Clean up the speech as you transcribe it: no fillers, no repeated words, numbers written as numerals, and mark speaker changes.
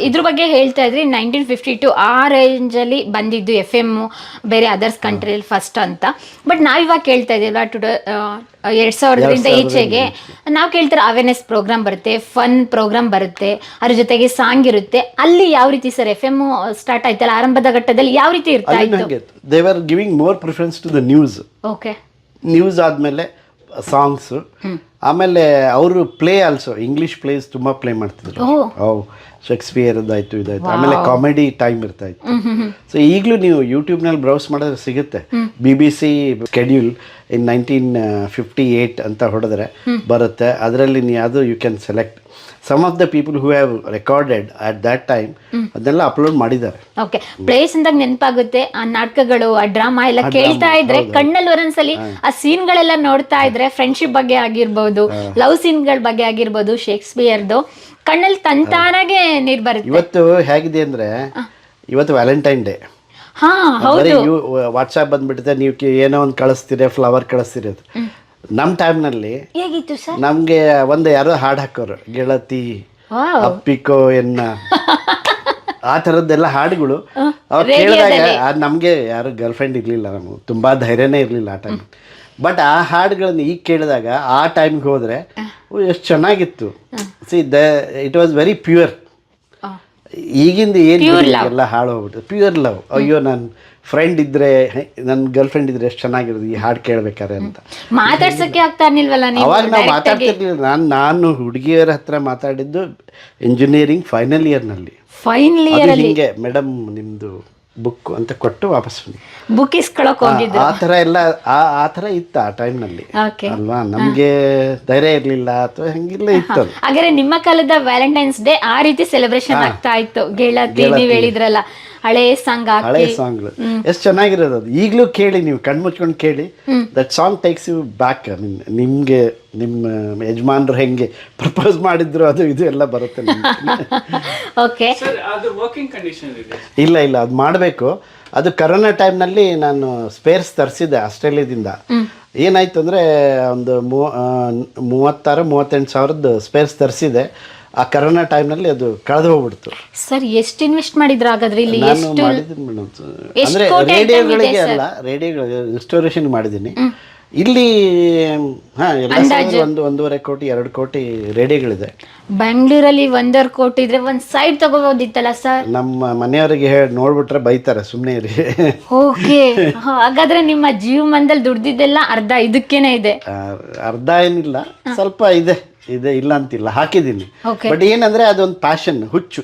Speaker 1: ಇದ್ರ ಬಗ್ಗೆ ಹೇಳ್ತಾ ಇದ್ರಿ 1952 ಆ ರೇಂಜಲ್ಲಿ ಬಂದಿದ್ದು FM ಬೇರೆ ಅದರ್ಸ್ ಕಂಟ್ರಿಯಲ್ಲಿ ಫಸ್ಟ್ ಅಂತ. ಬಟ್ ನಾವಿವಾಗ ಕೇಳ್ತಾ ಇದೀವಲ್ಲ 2000ರಿಂದ ಈಚೆಗೆ ನಾವು ಕೇಳ್ತಾರೆ ಅವೇರ್ನೆಸ್ ಪ್ರೋಗ್ರಾಮ್ ಬರುತ್ತೆ, ಫನ್ ಪ್ರೋಗ್ರಾಮ್ ಬರುತ್ತೆ, ಅದ್ರ ಜೊತೆಗೆ ಸಾಂಗ್ ಇರುತ್ತೆ. ಅಲ್ಲಿ ಯಾವ ರೀತಿ ಸರ್ FM ಸ್ಟಾರ್ಟ್ ಆಯ್ತಲ್ಲ ಆರಂಭದ ಘಟ್ಟದಲ್ಲಿ ಯಾವ ರೀತಿ ಇರ್ತಾ ಇತ್ತು?
Speaker 2: They were giving more preference to the news.
Speaker 1: Okay,
Speaker 2: news ಆದಮೇಲೆ ಸಾಂಗ್ಸು, ಆಮೇಲೆ ಅವರು ಪ್ಲೇ ಆಲ್ಸೋ ಇಂಗ್ಲೀಷ್ ಪ್ಲೇಸ್ ತುಂಬ ಪ್ಲೇ ಮಾಡ್ತಿದ್ರು. ಶೇಕ್ಸ್ಪಿಯರ್ ಇದಾಯ್ತು ಇದಾಯ್ತು, ಆಮೇಲೆ ಕಾಮಿಡಿ ಟೈಮ್ ಇರ್ತಾ ಇತ್ತು. ಸೊ ಈಗಲೂ ನೀವು ಯೂಟ್ಯೂಬ್ನಲ್ಲಿ ಬ್ರೌಸ್ ಮಾಡಿದ್ರೆ ಸಿಗುತ್ತೆ. BBC ಸ್ಕೆಡ್ಯೂಲ್ ಇನ್ 1958 ಅಂತ ಹೊಡೆದ್ರೆ ಬರುತ್ತೆ. ಅದರಲ್ಲಿ ಅದು you can select some of the people who have recorded at that time, ಅದನ್ನೆಲ್ಲ ಅಪ್ಲೋಡ್ ಮಾಡಿದ್ದಾರೆ.
Speaker 1: ಓಕೆ, ಪ್ಲೇಸ್ ಅಂದಾಗ ನೆನಪಾಗುತ್ತೆ ಆ ನಾಟಕಗಳು, ಆ ಡ್ರಾಮಾ ಎಲ್ಲ ಕೇಳ್ತಾ ಇದ್ರೆ ಕಣ್ಣಲ್ಲಿ ಒಂದೊಂದ್ಸಲಿ ಆ ಸೀನ್ಗಳೆಲ್ಲ ನೋಡ್ತಾ ಇದ್ರೆ ಫ್ರೆಂಡ್ಶಿಪ್ ಬಗ್ಗೆ ಆಗಿರ್ಬೋದು, ಲವ್ ಸೀನ್ಗಳ ಬಗ್ಗೆ ಆಗಿರ್ಬೋದು, ಶೇಕ್ಸ್ಪಿಯರ್ದು ಕಣ್ಣಲ್ಲಿ ತಂತಾನಾಗೆ ನೀರ್ ಬರುತ್ತೆ.
Speaker 2: ಇವತ್ತು ಹೇಗಿದೆ ಅಂದ್ರೆ ಇವತ್ತು ವ್ಯಾಲೆಂಟೈನ್ ಡೇ, ವಾಟ್ಸಾಪ್ ಬಂದ್ಬಿಟ್ಟಿದೆ, ನೀವು ಏನೋ ಒಂದು ಕಳಿಸ್ತೀರಿ, ಫ್ಲವರ್ ಕಳಿಸ್ತೀರಿ. ಅದು ನಮ್ಮ ಟೈಮ್ನಲ್ಲಿ
Speaker 1: ಹೇಗಿತ್ತು ಸರ್?
Speaker 2: ನಮಗೆ ಒಂದು ಯಾರೋ ಹಾಡು ಹಾಕೋರು, ಗೆಳತಿ ಅಪ್ಪಿಕೋ ಎನ್ನ ಆ ಥರದ್ದೆಲ್ಲ ಹಾಡುಗಳು ಅವ್ರು ಕೇಳಿದಾಗ ನಮಗೆ ಯಾರು ಗರ್ಲ್ ಫ್ರೆಂಡ್ ಇರಲಿಲ್ಲ, ನಮಗೆ ತುಂಬ ಧೈರ್ಯನೇ ಇರಲಿಲ್ಲ ಆ ಟೈಮ್. ಬಟ್ ಆ ಹಾಡುಗಳನ್ನ ಈಗ ಕೇಳಿದಾಗ ಆ ಟೈಮ್ಗೆ ಹೋದರೆ ಎಷ್ಟು ಚೆನ್ನಾಗಿತ್ತು. C it was very pure. ಈಗಿಂದ ಏನು ಎಲ್ಲ ಹಾಳು ಹೋಗ್ಬಿಟ್ಟು ಪ್ಯೂರ್ ಲವ್. ಅಯ್ಯೋ ನನ್ನ ಫ್ರೆಂಡ್ ಇದ್ರೆ, ನನ್ನ ಗರ್ಲ್ ಫ್ರೆಂಡ್ ಇದ್ರೆ ಎಷ್ಟು ಚೆನ್ನಾಗಿರೋದು ಈ ಹಾಡು ಕೇಳ್ಬೇಕಾರೆ ಅಂತ.
Speaker 1: ಮಾತಾಡ್ಸಕ್ಕೆ ಆಗ್ತಾ ಇರ್ಲಿಲ್ವಲ್ಲ ನೀವು?
Speaker 2: ಅವಾಗ ನಾವು ಮಾತಾಡ್ತಿರ್ಲಿಲ್ಲ. ನಾನು ಹುಡುಗಿಯರ ಹತ್ರ ಮಾತಾಡಿದ್ದು ಇಂಜಿನಿಯರಿಂಗ್ ಫೈನಲ್ ಇಯರ್ನಲ್ಲಿ. ಹಿಂಗೆ ಮೇಡಮ್ ನಿಮ್ದು ಬುಕ್ ಅಂತ ಕೊಟ್ಟು ವಾಪಸ್
Speaker 1: ಬುಕ್ ಇಸ್ಕೊಳಕ್ ಹೋಗಿದ್ದು.
Speaker 2: ಆ ಥರ ಎಲ್ಲ ಆ ಥರ ಇತ್ತು ಆ ಟೈಮ್ನಲ್ಲಿ ಅಲ್ವಾ. ನಮಗೆ ಧೈರ್ಯ ಇರಲಿಲ್ಲ ಅಥವಾ ಹಂಗಿಲ್ಲ ಇತ್ತು.
Speaker 1: ಹಾಗಾದ್ರೆ ನಿಮ್ಮ ಕಾಲದ ವ್ಯಾಲೆಂಟೈನ್ಸ್ ಡೇ ಆ ರೀತಿ ಸೆಲೆಬ್ರೇಷನ್ ಆಗ್ತಾ ಇತ್ತು. ಗೆಳತಿ ನೀವು ಹೇಳಿದ್ರಲ್ಲ, ಹಳೆ ಸಾಂಗ್ಗಳು
Speaker 2: ಎಷ್ಟು ಚೆನ್ನಾಗಿರೋದು. ಅದು ಈಗಲೂ ಕೇಳಿ, ನೀವು ಕಣ್ಮುಚ್ಕೊಂಡು ಕೇಳಿ, that song takes you back. ನಿಮಗೆ ನಿಮ್ಮ ಯಜಮಾನ್ರು ಹೆಂಗೆ ಪ್ರಪೋಸ್ ಮಾಡಿದ್ರು ಅದು ಇದು ಎಲ್ಲ ಬರುತ್ತೆ. ಇಲ್ಲ ಅದು ಮಾಡಬೇಕು. ಅದು ಕರೋನಾ ಟೈಮ್ನಲ್ಲಿ ನಾನು ಸ್ಪೇರ್ಸ್ ತರಿಸಿದ್ದೆ ಆಸ್ಟ್ರೇಲಿಯಾದಿಂದ. ಏನಾಯ್ತು ಅಂದರೆ ಒಂದು 36-38 ಸಾವಿರದ ಸ್ಪೇರ್ಸ್ ತರಿಸಿದೆ. ಆ ಕರೋನಾ ಟೈಮ್ನಲ್ಲಿ ಅದು ಕಳೆದು ಹೋಗ್ಬಿಡ್ತು.
Speaker 1: ಸರ್ ಎಷ್ಟು ಇನ್ವೆಸ್ಟ್ ಮಾಡಿದ್ರು ಹಾಗಾದ್ರೆ? ಇಲ್ಲಿ
Speaker 2: ನಾನು ಮಾಡಿದ್ದೀನಿ ಮೇಡಮ್, ಅಂದರೆ ರೇಡಿಯೋಗಳಿಗೆ ಅಲ್ಲ, ರೇಡಿಯೋಗಳಿಗೆ ರಿಸ್ಟೋರೇಷನ್ ಮಾಡಿದ್ದೀನಿ. ಇಲ್ಲಿ ಎಲ್ಲ 1.5 ಕೋಟಿ 2 ಕೋಟಿ ರೇಡಿಯೋಗಳಿದೆ.
Speaker 1: ಬೆಂಗಳೂರಲ್ಲಿ 1.5 ಕೋಟಿ ಇದ್ರೆ ಒಂದು ಸೈಡ್ ತಗೋಬೋದಿತ್ತಲ್ಲ ಸರ್?
Speaker 2: ನಮ್ಮ ಮನೆಯವರಿಗೆ ಹೇಳಿ ನೋಡ್ಬಿಟ್ರೆ ಬೈತಾರೆ, ಸುಮ್ಮನೆ ಇರಿ.
Speaker 1: ಓಕೆ, ಹಾಗಾದ್ರೆ ನಿಮ್ಮ ಜೀವನದಲ್ಲಿ ದುಡ್ದಿದ್ದೆಲ್ಲ ಅರ್ಧ ಇದಕ್ಕೇನೆ ಇದೆ?
Speaker 2: ಅರ್ಧ ಏನಿಲ್ಲ, ಸ್ವಲ್ಪ ಇದೆ ಇಲ್ಲ ಅಂತಿಲ್ಲ, ಹಾಕಿದ್ದೀನಿ. ಬಟ್ ಏನಂದ್ರೆ ಅದೊಂದು ಪ್ಯಾಷನ್, ಹುಚ್ಚು.